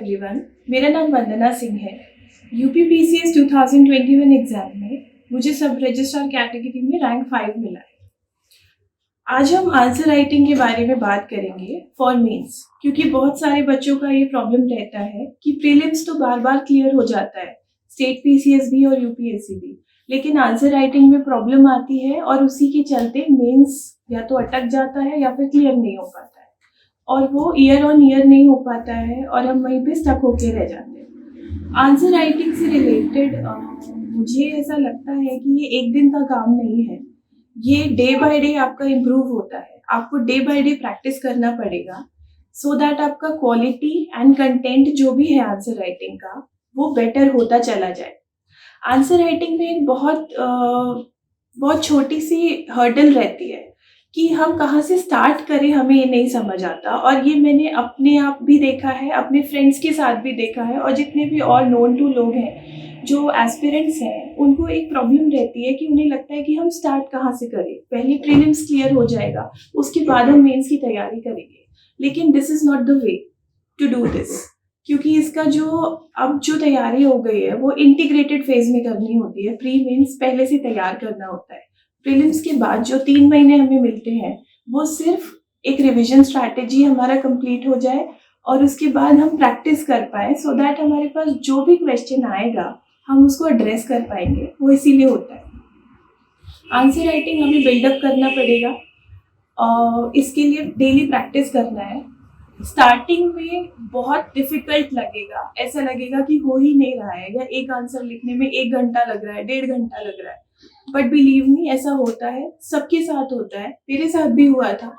Everyone, मेरा नाम वंदना सिंह है। यूपीपीसीएस 2021 एग्जाम में मुझे सब रजिस्ट्रार कैटेगरी में रैंक 5 मिला है। आज हम आंसर राइटिंग के बारे में बात करेंगे फॉर मेंस, क्योंकि बहुत सारे बच्चों का ये प्रॉब्लम रहता है कि प्रीलिम्स तो बार बार क्लियर हो जाता है, स्टेट पीसीएस भी और यूपीएससी भी, लेकिन आंसर राइटिंग में प्रॉब्लम आती है और उसी के चलते मेंस या तो अटक जाता है या फिर क्लियर नहीं हो पाता है, और वो ईयर ऑन ईयर नहीं हो पाता है और हम वहीं पे स्टक होके रह जाते हैं। आंसर राइटिंग से रिलेटेड मुझे ऐसा लगता है कि ये एक दिन का काम नहीं है, ये डे बाय डे आपका इम्प्रूव होता है। आपको डे बाय डे प्रैक्टिस करना पड़ेगा सो दैट आपका क्वालिटी एंड कंटेंट जो भी है आंसर राइटिंग का वो बेटर होता चला जाए। आंसर राइटिंग में एक बहुत छोटी सी हर्डल रहती है कि हम कहाँ से स्टार्ट करें, हमें ये नहीं समझ आता। और ये मैंने अपने आप भी देखा है, अपने फ्रेंड्स के साथ भी देखा है, और जितने भी और नोन टू लोग हैं जो एस्पिरेंट्स हैं उनको एक प्रॉब्लम रहती है कि उन्हें लगता है कि हम स्टार्ट कहाँ से करें, पहले प्रीलिम्स क्लियर हो जाएगा उसके बाद हम मेंस की तैयारी करेंगे। लेकिन this is not the way to do this, क्योंकि इसका जो तैयारी हो गई है वो इंटीग्रेटेड फेज में करनी होती है। प्री मेंस पहले से तैयार करना होता है। प्रीलिम्स के बाद जो 3 महीने हमें मिलते हैं वो सिर्फ एक रिवीजन स्ट्रैटेजी हमारा कंप्लीट हो जाए और उसके बाद हम प्रैक्टिस कर पाए सो दैट हमारे पास जो भी क्वेश्चन आएगा हम उसको एड्रेस कर पाएंगे। वो इसीलिए होता है। आंसर राइटिंग हमें बिल्डअप करना पड़ेगा और इसके लिए डेली प्रैक्टिस करना है। स्टार्टिंग में बहुत डिफिकल्ट लगेगा, ऐसा लगेगा कि हो ही नहीं रहा है, या एक आंसर लिखने में 1 घंटा लग रहा है, 1.5 घंटा लग रहा है। बट बिलीव मी, ऐसा होता है, सबके साथ होता है। मेरे साथ भी हुआ था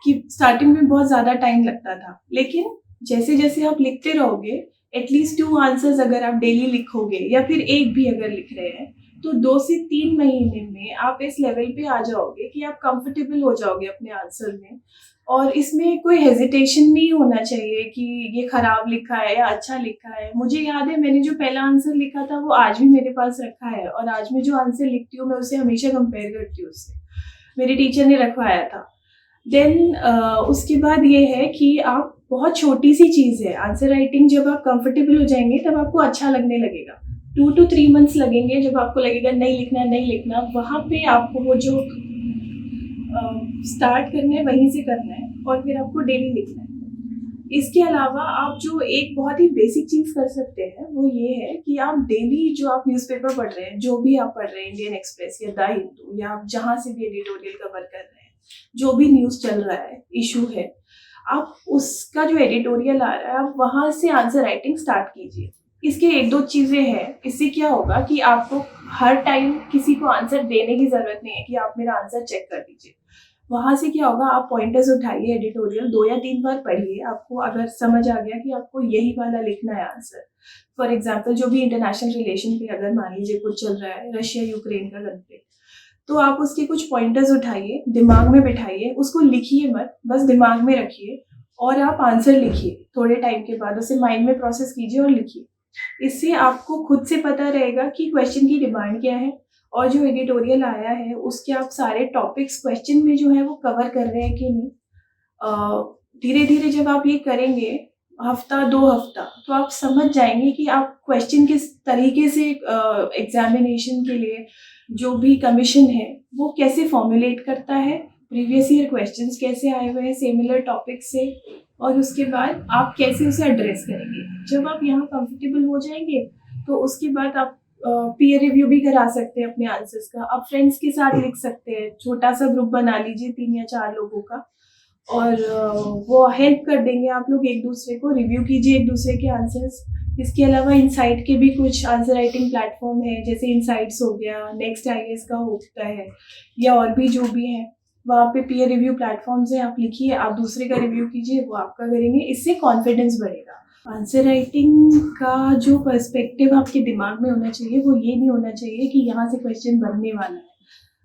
कि स्टार्टिंग में बहुत ज़्यादा टाइम लगता था, लेकिन जैसे जैसे आप लिखते रहोगे, एटलीस्ट 2 आंसर्स अगर आप डेली लिखोगे या फिर एक भी अगर लिख रहे हैं, तो 2 से 3 महीने में आप इस लेवल पे आ जाओगे कि आप कंफर्टेबल हो जाओगे अपने आंसर में। और इसमें कोई हेजिटेशन नहीं होना चाहिए कि ये खराब लिखा है या अच्छा लिखा है। मुझे याद है, मैंने जो पहला आंसर लिखा था वो आज भी मेरे पास रखा है, और आज मैं जो आंसर लिखती हूँ मैं उसे हमेशा कंपेयर करती हूँ उससे। मेरे टीचर ने रखवाया था। देन उसके बाद ये है कि आप, बहुत छोटी सी चीज़ है आंसर राइटिंग, जब आप कंफर्टेबल हो जाएंगे तब आपको अच्छा लगने लगेगा। 2 to 3 मंथ्स लगेंगे जब आपको लगेगा नहीं लिखना, वहाँ पे आपको वो जो स्टार्ट करना है वहीं से करना है और फिर आपको डेली लिखना है। इसके अलावा आप जो एक बहुत ही बेसिक चीज़ कर सकते हैं वो ये है कि आप डेली जो आप न्यूज़पेपर पढ़ रहे हैं, जो भी आप पढ़ रहे हैं, इंडियन एक्सप्रेस या द हिंदू या आप जहाँ से भी एडिटोरियल कवर कर रहे हैं, जो भी न्यूज़ चल रहा है, इशू है, आप उसका जो एडिटोरियल आ रहा है आप वहाँ से आंसर राइटिंग स्टार्ट कीजिए। इसके 1-2 चीज़ें हैं। इससे क्या होगा कि आपको हर टाइम किसी को आंसर देने की ज़रूरत नहीं है कि आप मेरा आंसर चेक कर दीजिए। वहाँ से क्या होगा, आप पॉइंटर्स उठाइए, एडिटोरियल 2 या 3 बार पढ़िए, आपको अगर समझ आ गया कि आपको यही वाला लिखना है आंसर। फॉर एग्जाम्पल, जो भी इंटरनेशनल रिलेशन पे अगर मान लीजिए कुछ चल रहा है, रशिया यूक्रेन का कॉन्फ्लिक्ट, तो आप उसके कुछ पॉइंटर्स उठाइए, दिमाग में बिठाइए, उसको लिखिए मत, बस दिमाग में रखिए और आप आंसर लिखिए। थोड़े टाइम के बाद उसे माइंड में प्रोसेस कीजिए और लिखिए। इससे आपको खुद से पता रहेगा कि क्वेश्चन की डिमांड क्या है और जो एडिटोरियल आया है उसके आप सारे टॉपिक्स क्वेश्चन में जो है वो कवर कर रहे हैं कि नहीं। धीरे धीरे जब आप ये करेंगे, हफ्ता 2 हफ्ता, तो आप समझ जाएंगे कि आप क्वेश्चन किस तरीके से एग्जामिनेशन के लिए जो भी कमीशन है वो कैसे फॉर्मुलेट करता है, प्रीवियस ईयर क्वेश्चंस कैसे आए हुए हैं सिमिलर टॉपिक से, और उसके बाद आप कैसे उसे एड्रेस करेंगे। जब आप यहाँ कंफर्टेबल हो जाएंगे तो उसके बाद आप पीयर रिव्यू भी करा सकते हैं अपने आंसर्स का। आप फ्रेंड्स के साथ लिख सकते हैं, छोटा सा ग्रुप बना लीजिए 3 या 4 लोगों का, और वो हेल्प कर देंगे। आप लोग एक दूसरे को रिव्यू कीजिए, एक दूसरे के आंसर्स। इसके अलावा इनसाइट के भी कुछ आंसर राइटिंग प्लेटफॉर्म है, जैसे इनसाइट्स हो गया, नेक्स्ट आईएएस का होता है, या और भी जो भी है, वहाँ पे पीयर रिव्यू प्लेटफॉर्म्स हैं। आप लिखिए, आप दूसरे का रिव्यू कीजिए, वो आपका करेंगे, इससे कॉन्फिडेंस बढ़ेगा। आंसर राइटिंग का जो पर्सपेक्टिव आपके दिमाग में होना चाहिए वो ये नहीं होना चाहिए कि यहाँ से क्वेश्चन बनने वाला है।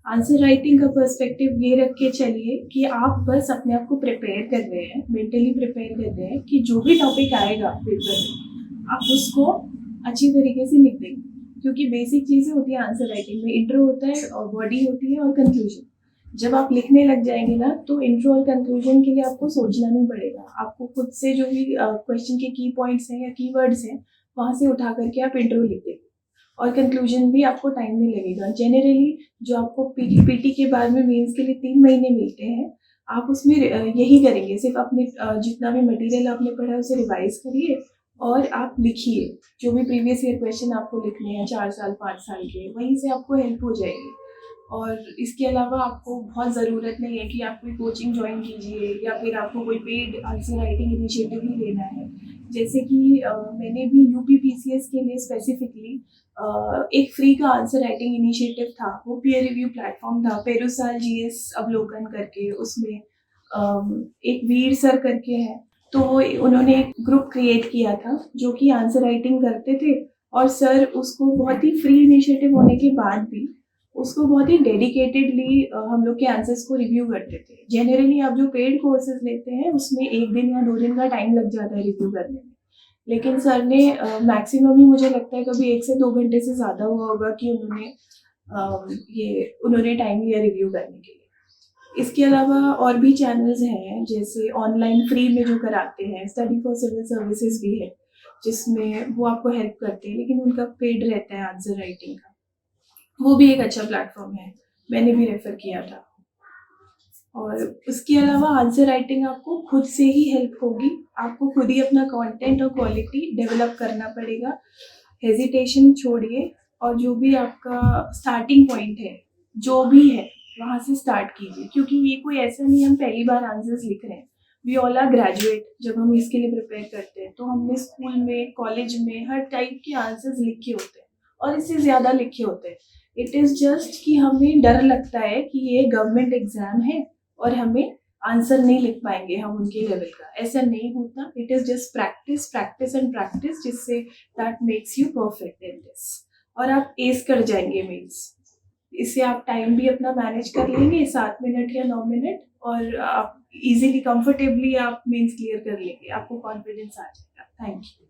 आंसर राइटिंग का पर्सपेक्टिव ये रख के चलिए कि आप बस अपने आप को प्रिपेयर कर रहे हैं, मेंटली प्रिपेयर कर रहे हैं कि जो भी टॉपिक आएगा पेपर में आप उसको अच्छी तरीके से लिख देंगे। क्योंकि बेसिक चीज़ें होती है आंसर राइटिंग में, इंट्रो होता है और बॉडी होती है और कंक्लूजन। जब आप लिखने लग जाएंगे ना, तो इंट्रो और कंक्लूजन के लिए आपको सोचना नहीं पड़ेगा। आपको खुद से जो भी क्वेश्चन के की पॉइंट्स हैं या कीवर्ड्स हैं, वहाँ से उठा करके आप इंट्रो लिख देंगे और कंक्लूजन भी आपको टाइम नहीं लगेगा। जनरली जो आपको पीटी के बाद में मेंस के लिए 3 महीने मिलते हैं, आप उसमें यही करेंगे, सिर्फ अपने जितना भी मटेरियल आपने पढ़ा है उसे रिवाइज करिए और आप लिखिए। जो भी प्रीवियस ईयर क्वेश्चन आपको लिखने हैं 4 साल 5 साल के, वहीं से आपको हेल्प हो जाएगी। और इसके अलावा आपको बहुत ज़रूरत नहीं है कि आप कोई कोचिंग ज्वाइन कीजिए या फिर आपको कोई पेड आंसर राइटिंग इनिशिएटिव ही लेना है। जैसे कि मैंने भी यूपीपीसीएस के लिए स्पेसिफिकली एक फ्री का आंसर राइटिंग इनिशिएटिव था, वो पीयर रिव्यू प्लेटफॉर्म था, पेरुसाल जीएस अवलोकन करके, उसमें एक वीर सर करके है, तो वो उन्होंने एक ग्रुप क्रिएट किया था जो कि आंसर राइटिंग करते थे। और सर उसको बहुत ही फ्री इनिशिएटिव होने के बाद भी उसको बहुत ही डेडिकेटेडली हम लोग के आंसर्स को रिव्यू करते थे। जनरली आप जो पेड कोर्सेज लेते हैं उसमें 1 दिन या 2 दिन का टाइम लग जाता है रिव्यू करने में, लेकिन सर ने मैक्सिमम ही मुझे लगता है कभी 1 से 2 घंटे से ज़्यादा हुआ होगा कि उन्होंने टाइम लिया रिव्यू करने के लिए। इसके अलावा और भी चैनल्स हैं, जैसे ऑनलाइन फ्री में जो कराते हैं, स्टडी फॉर सिविल सर्विसेज भी है जिसमें वो आपको हेल्प करते हैं, लेकिन उनका पेड रहता है आंसर राइटिंग का। वो भी एक अच्छा प्लेटफॉर्म है, मैंने भी रेफर किया था। और उसके अलावा आंसर राइटिंग आपको खुद से ही हेल्प होगी, आपको खुद ही अपना कंटेंट और क्वालिटी डेवलप करना पड़ेगा। हेजिटेशन छोड़िए और जो भी आपका स्टार्टिंग पॉइंट है, जो भी है, वहाँ से स्टार्ट कीजिए, क्योंकि ये कोई ऐसा नहीं हम पहली बार आंसर्स लिख रहे हैं। We all are graduate. जब हम इसके लिए प्रिपेयर करते हैं तो हमने स्कूल में, कॉलेज में हर टाइप के आंसर्स लिखे होते हैं और इससे ज़्यादा लिखे होते हैं। इट इज़ जस्ट कि हमें डर लगता है कि ये गवर्नमेंट एग्जाम है और हमें आंसर नहीं लिख पाएंगे हम उनके लेवल का। ऐसा नहीं होता। It is just practice practice and practice, जिससे that makes you perfect in this, और आप एस कर जाएंगे मेंस। इससे आप टाइम भी अपना मैनेज कर लेंगे, 7 मिनट या 9 मिनट, और आप इजीली कंफर्टेबली आप मेंस क्लियर कर लेंगे। आपको कॉन्फिडेंस आ जाएगा। Thank you.